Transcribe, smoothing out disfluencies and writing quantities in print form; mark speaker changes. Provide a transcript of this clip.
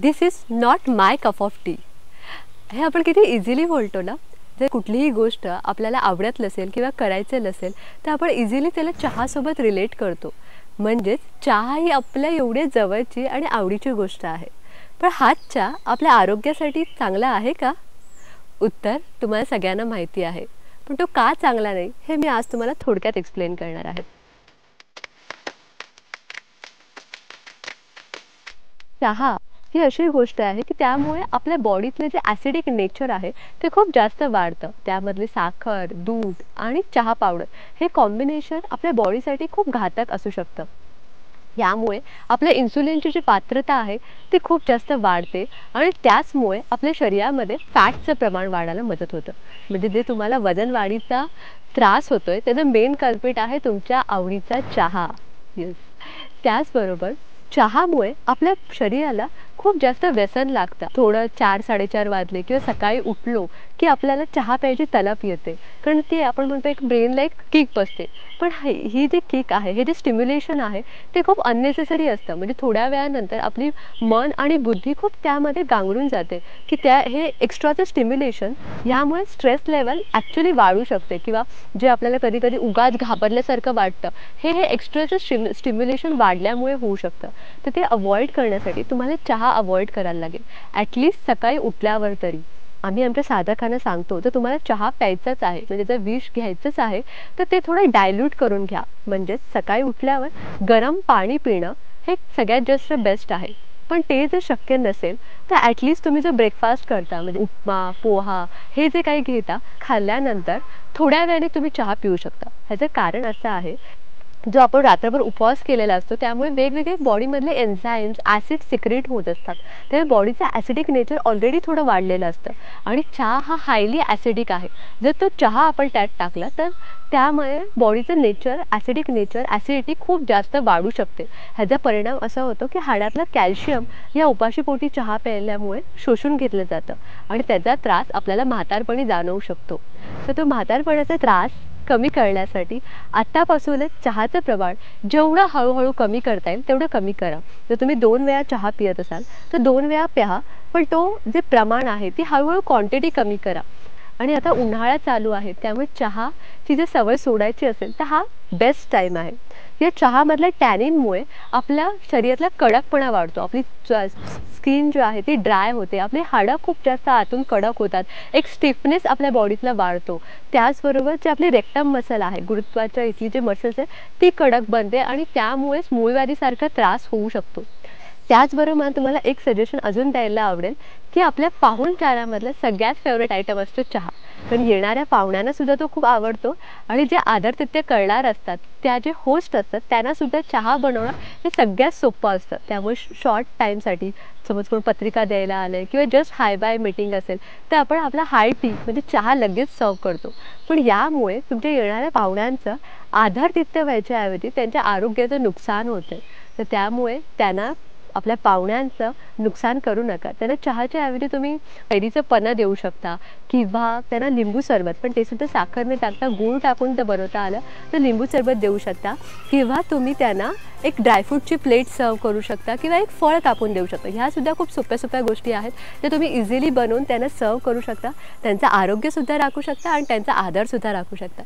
Speaker 1: This is not my cup of T. हे आपण किती इझिली बोलतो ना। जर कुठलीही गोष्ट आपल्याला आवडत नसेल किंवा करायचं नसेल तर आपण इझिली त्याला चहासोबत रिलेट करतो। म्हणजेच चहा ही आपल्या एवढे जवळची आणि आवडीची गोष्ट आहे। पण हाच चहा आपल्या आरोग्यासाठी चांगला आहे का? उत्तर तुम्हाला सगळ्यांना माहिती आहे, पण तो का चांगला नाही हे मी आज तुम्हाला थोडक्यात एक्सप्लेन करणार आहे। चहा ही अशी गोष्ट आहे की त्यामुळे आपल्या बॉडीतले जे ॲसिडिक नेचर आहे ते खूप जास्त वाढतं। त्यामधली साखर, दूध आणि चहा पावडर हे कॉम्बिनेशन आपल्या बॉडीसाठी खूप घातक असू शकतं। यामुळे आपल्या इन्सुलिनची जी पात्रता आहे ती खूप जास्त वाढते आणि त्याचमुळे आपल्या शरीरामध्ये फॅटचं प्रमाण वाढायला मदत होतं। म्हणजे जे तुम्हाला वजन वाढीचा त्रास होतोय त्याचं मेन कल्प्रिट आहे तुमच्या आवडीचा चहा। येस, त्याचबरोबर चहामुळे आपल्या शरीराला खूप जास्त व्यसन लागतं। थोडं 4-4:30 वाजले किंवा सकाळी उठलो की आपल्याला चहा प्यायची तलप येते, कारण ती आपण म्हणतो एक ब्रेनला एक किक बसते। पण ही जी किक आहे, हे जे स्टिम्युलेशन आहे ते खूप अननेसेसरी असतं। म्हणजे थोड्या वेळानंतर आपली मन आणि बुद्धी खूप त्यामध्ये गांगरून जाते की हे एक्स्ट्राचं स्टिम्युलेशन यामुळे स्ट्रेस लेवल ॲक्च्युली वाढू शकते किंवा जे आपल्याला कधी कधी उगाच घाबरल्यासारखं वाटतं हे एक्स्ट्राचं स्टिम्युलेशन वाढल्यामुळे होऊ शकतं। तर ते अवॉइड करण्यासाठी तुम्हाला चहा अवॉइड करायला लागेल। ॲटलिस्ट सकाळी उठल्यावर तरी आम्ही आमच्या साधकांना सांगतो तर तुम्हाला चहा प्यायचाच आहे, म्हणजे जर विष घ्यायचंच आहे तर ते थोडं डायल्यूट करून घ्या। म्हणजेच सकाळी उठल्यावर गरम पाणी पिणं हे सगळ्यात जास्त बेस्ट आहे। पण ते जर शक्य नसेल तर ॲटलिस्ट तुम्ही जर ब्रेकफास्ट करता म्हणजे उपमा, पोहा हे जे काही घेता खाल्ल्यानंतर थोड्या वेळाने तुम्ही चहा पिऊ शकता। ह्याचं कारण असं आहे, जो आपण रात्रभर उपवास केलेला असतो त्यामुळे वेगवेगळे बॉडीमधले एन्झाईम्स ॲसिड सिक्रेट होत असतात। त्यामुळे बॉडीचं ॲसिडिक नेचर ऑलरेडी थोडं वाढलेलं असतं आणि चहा हा हायली ॲसिडिक आहे। जर तो चहा आपण त्यात टाकला तर त्यामुळे बॉडीचं नेचर ॲसिडिक नेचर ॲसिडिटी खूप जास्त वाढू शकते। ह्याचा परिणाम असा होतो की हाडातलं कॅल्शियम या उपाशीपोटी चहा प्यायल्यामुळे शोषून घेतलं जातं आणि त्याचा त्रास आपल्याला म्हातारपणी जाणवू शकतो। तर तो म्हातारपणाचा त्रास कमी करण्यासाठी आत्तापासूनच चहाचं प्रमाण जेवढं हळूहळू कमी करता येईल तेवढं कमी करा। जर तुम्ही 2 वेळा चहा पित असाल तर 2 वेळा प्या, पण तो जे प्रमाण आहे ती हळूहळू क्वांटिटी कमी करा। आणि आता उन्हाळा चालू आहे त्यामुळे चहाची जर सवय सोडायची असेल तर हा बेस्ट टाईम आहे। या चहामधल्या टॅनिनमुळे आपल्या शरीरातला कडकपणा वाढतो, आपली स्किन जी आहे ती ड्राय होते, आपली हाडं खूप जास्त आतून कडक होतात, एक स्टिफनेस आपल्या बॉडीतला वाढतो। त्याचबरोबर जे आपली रेक्टम मसल आहे, गुरुत्वाच्या इथली जे मसल्स आहे ती कडक बनते आणि त्यामुळेच मूळव्याधीसारखा त्रास होऊ शकतो। त्याचबरोबर मला तुम्हाला एक सजेशन अजून द्यायला आवडेल की आपल्या पाहुणचारामधला सगळ्यात फेवरेट आयटम असतो चहा। पण येणाऱ्या पाहुण्यांना सुद्धा तो खूप आवडतो आणि जे आदरातिथ्य करणार असतात त्या जे होस्ट असतात त्यांना सुद्धा चहा बनवणं हे सगळ्यात सोपं असतं। त्यामुळे शॉर्ट टाईमसाठी समज कोण पत्रिका द्यायला आलं किंवा जस्ट हाय बाय मीटिंग असेल तर आपण आपला हाय टी म्हणजे चहा लगेच सर्व करतो। पण यामुळे तुमच्या येणाऱ्या पाहुण्यांचं आदरातिथ्य व्हायच्याऐवजी त्यांच्या आरोग्याचं नुकसान होतं। तर त्यामुळे त्यांना आपल्या पाहुण्यांचं नुकसान करू नका। त्यांना चहाच्या ऐवजी तुम्ही कैरीचं पन्हं देऊ शकता किंवा त्यांना लिंबू सरबत, पण ते सुद्धा साखर न टाकता गूळ टाकून जर बनवता आलं तर लिंबू सरबत देऊ शकता किंवा तुम्ही त्यांना एक ड्रायफ्रूटची प्लेट सर्व करू शकता किंवा एक फळ कापून देऊ शकता। ह्या सुद्धा खूप सोप्या सोप्या गोष्टी आहेत ज्या तुम्ही इझिली बनवून त्यांना सर्व करू शकता। त्यांचं आरोग्यसुद्धा राखू शकता आणि त्यांचा आदरसुद्धा राखू शकता।